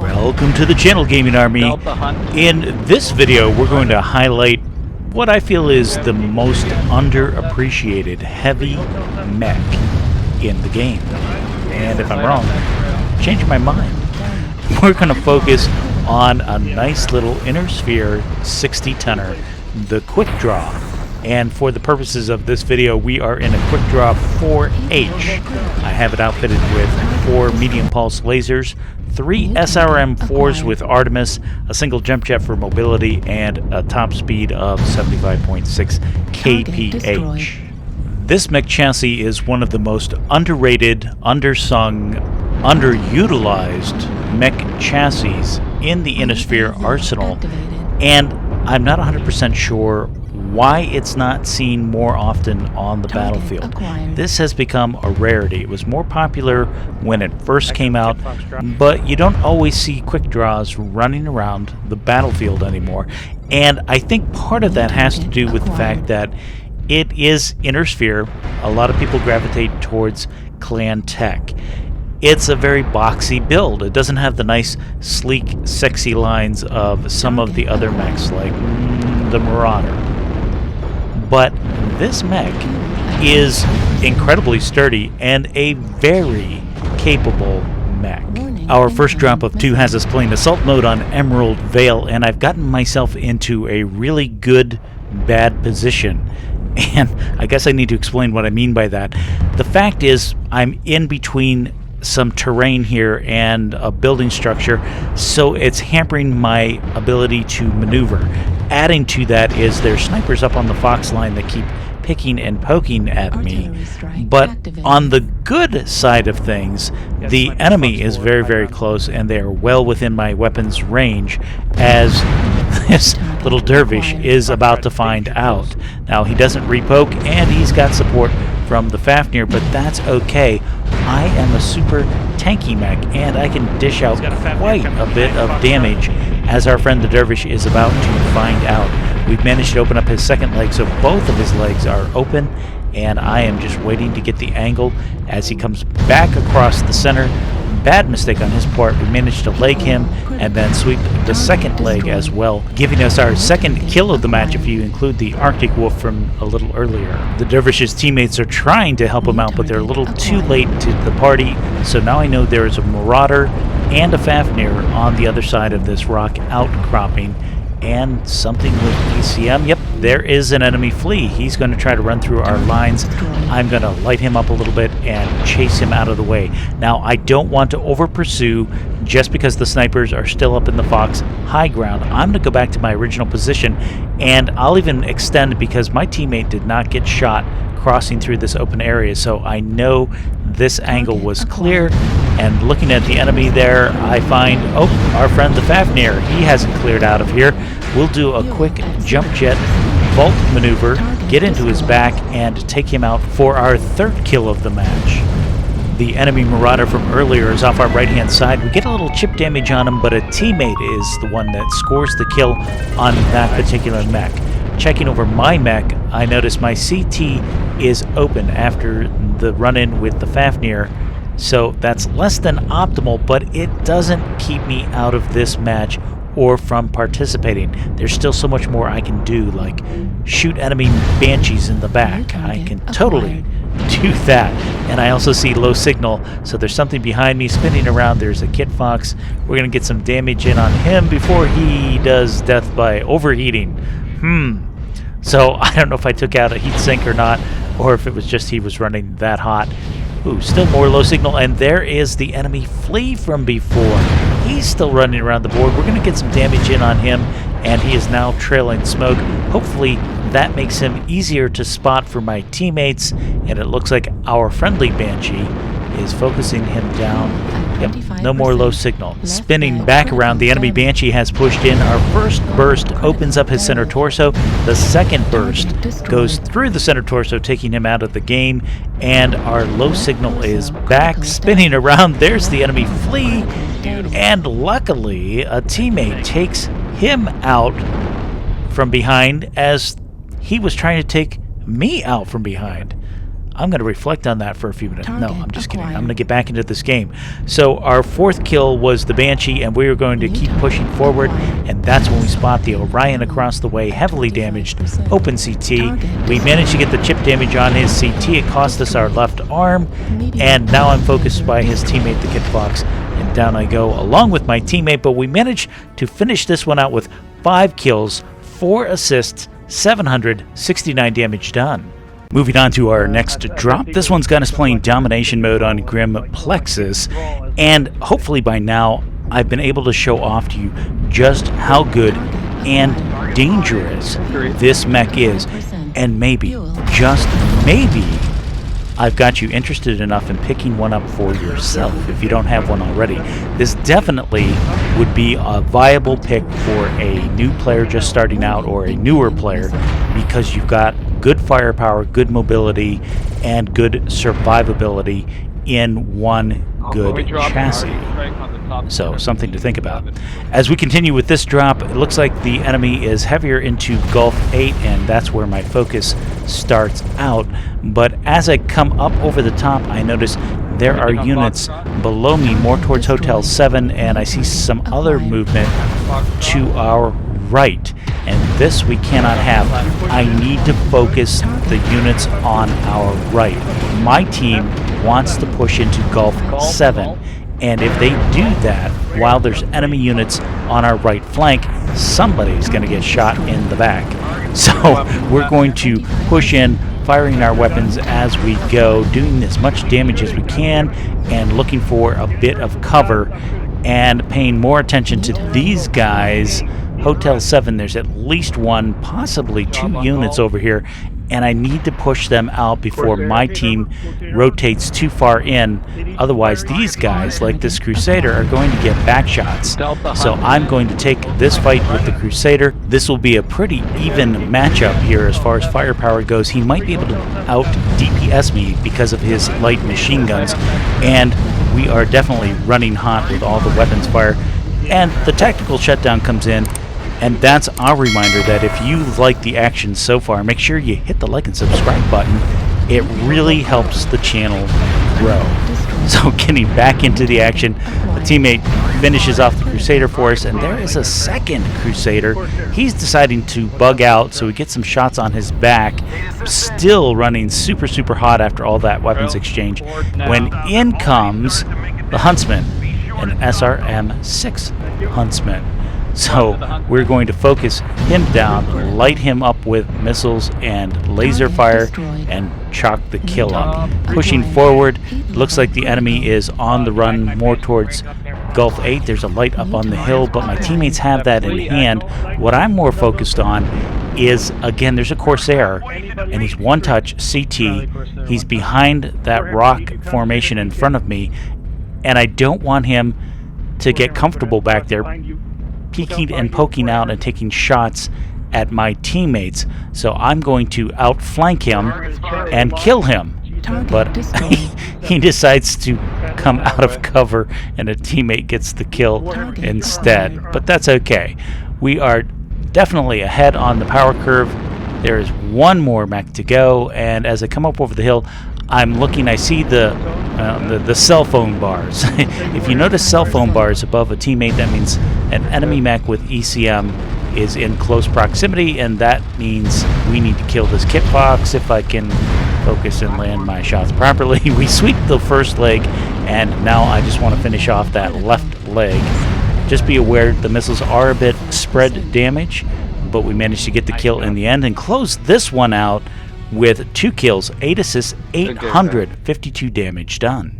Welcome to the channel, Gaming Army. In this video, we're going to highlight what I feel is the most underappreciated heavy mech in the game. And if I'm wrong, change my mind. We're going to focus on a nice little inner sphere 60-tonner, the Quick Draw. And for the purposes of this video, we are in a Quick Draw 4H. I have it outfitted with 4 medium pulse lasers, 3 SRM-4s with Artemis, a single jump jet for mobility, and a top speed of 75.6 kph. This mech chassis is one of the most underrated, undersung, underutilized mech chassis in the Innisphere arsenal, and I'm not 100% sure why it's not seen more often on the battlefield. This has become a rarity. It was more popular when it first came out, but you don't always see quick draws running around the battlefield anymore. And I think part of that has to do with the fact that it is inner sphere. A lot of people gravitate towards clan tech. It's a very boxy build. It doesn't have the nice, sleek, sexy lines of some of the other mechs like the Marauder. But this mech is incredibly sturdy and a very capable mech. Our first drop of 2 has us playing Assault Mode on Emerald Vale, and I've gotten myself into a really good, bad position. And I guess I need to explain what I mean by that. The fact is, I'm in between some terrain here and a building structure, so it's hampering my ability to maneuver. Adding to that is there's snipers up on the Fox line that keep picking and poking at me. But on the good side of things, the enemy is very, very close, and they are well within my weapon's range, as this little dervish is about to find out. Now, he doesn't repoke, and he's got support from the Fafnir, but that's okay. I am a super tanky mech, and I can dish out quite a bit of damage, as our friend the dervish is about to find out. We've managed to open up his second leg, so both of his legs are open, and I am just waiting to get the angle as he comes back across the center. Bad mistake on his part. We managed to leg him and then sweep the second leg as well, giving us our second kill of the match if you include the Arctic Wolf from a little earlier. The dervish's teammates are trying to help him out, but they're a little too late to the party, so now I know there is a Marauder and a Fafnir on the other side of this rock outcropping, and something with ECM. Yep, there is an enemy flea. He's going to try to run through our lines. I'm going to light him up a little bit and chase him out of the way. Now, I don't want to over pursue just because the snipers are still up in the Fox high ground. I'm going to go back to my original position, and I'll even extend because my teammate did not get shot crossing through this open area, so I know this angle was clear. And looking at the enemy there, I find, oh, our friend the Fafnir, he hasn't cleared out of here. We'll do a quick jump jet vault maneuver, get into his back, and take him out for our third kill of the match. The enemy Marauder from earlier is off our right-hand side. We get a little chip damage on him, but a teammate is the one that scores the kill on that particular mech. Checking over my mech, I notice my CT is open after the run-in with the Fafnir. So that's less than optimal, but it doesn't keep me out of this match or from participating. There's still so much more I can do, like shoot enemy banshees in the back. I can totally do that. And I also see low signal, so there's something behind me spinning around. There's a Kit Fox. We're going to get some damage in on him before he does death by overheating. So I don't know if I took out a heat sink or not, or if it was just he was running that hot. Ooh, still more low signal, and there is the enemy flea from before. He's still running around the board. We're going to get some damage in on him, and he is now trailing smoke. Hopefully that makes him easier to spot for my teammates, and it looks like our friendly Banshee is focusing him down. Yep, no more low signal. Spinning back around, the enemy Banshee has pushed in. Our first burst opens up his center torso. The second burst goes through the center torso, taking him out of the game. And our low signal is back, spinning around. There's the enemy flea. And luckily, a teammate takes him out from behind as he was trying to take me out from behind. I'm going to reflect on that for a few minutes. No, I'm just kidding. I'm going to get back into this game. So our 4th kill was the Banshee, and we were going to keep pushing forward, and that's when we spot the Orion across the way, heavily damaged, open CT. We managed to get the chip damage on his CT. It cost us our left arm, and now I'm focused by his teammate, the Kit Fox, and down I go along with my teammate, but we managed to finish this one out with 5 kills, 4 assists, 769 damage done. Moving on to our next drop. This one's got us playing domination mode on Grim Plexus, and hopefully by now I've been able to show off to you just how good and dangerous this mech is, and maybe, just maybe, I've got you interested enough in picking one up for yourself if you don't have one already. This definitely would be a viable pick for a new player just starting out or a newer player, because you've got good firepower, good mobility, and good survivability in one good chassis. So something to think about. As we continue with this drop, it looks like the enemy is heavier into Gulf 8, and that's where my focus starts out. But as I come up over the top, I notice there are units below me, more towards Hotel 7, and I see some other movement to our right. And this we cannot have. I need to focus the units on our right. My team wants to push into Gulf 7. And if they do that while there's enemy units on our right flank, somebody's going to get shot in the back. So we're going to push in, firing our weapons as we go, doing as much damage as we can, and looking for a bit of cover, and paying more attention to these guys. Hotel 7, there's at least 1, possibly 2 units over here, and I need to push them out before my team rotates too far in. Otherwise, these guys, like this Crusader, are going to get back shots. So I'm going to take this fight with the Crusader. This will be a pretty even matchup here as far as firepower goes. He might be able to out DPS me because of his light machine guns, and we are definitely running hot with all the weapons fire. And the tactical shutdown comes in. And that's our reminder that if you like the action so far, make sure you hit the like and subscribe button. It really helps the channel grow. So getting back into the action, the teammate finishes off the Crusader for us, and there is a second Crusader. He's deciding to bug out, so we get some shots on his back. Still running super, super hot after all that weapons exchange. When in comes the Huntsman, an SRM-6 Huntsman. So we're going to focus him down, light him up with missiles and laser fire, and chalk the kill up. Pushing forward, looks like the enemy is on the run more towards Gulf 8. There's a light up on the hill, but my teammates have that in hand. What I'm more focused on is, again, there's a Corsair, and he's one-touch CT. He's behind that rock formation in front of me, and I don't want him to get comfortable back there, peeking and poking out and taking shots at my teammates. So I'm going to outflank him and kill him. But he decides to come out of cover, and a teammate gets the kill instead. But that's okay. We are definitely ahead on the power curve. There is one more mech to go, and as I come up over the hill, I'm looking, I see the cell phone bars. If you notice cell phone bars above a teammate, that means an enemy mech with ECM is in close proximity, and that means we need to kill this Kit Fox. If I can focus and land my shots properly, we sweep the first leg, and now I just want to finish off that left leg. Just be aware the missiles are a bit spread damage, but we managed to get the kill in the end and close this one out with 2 kills, 8 assists, 852 damage done.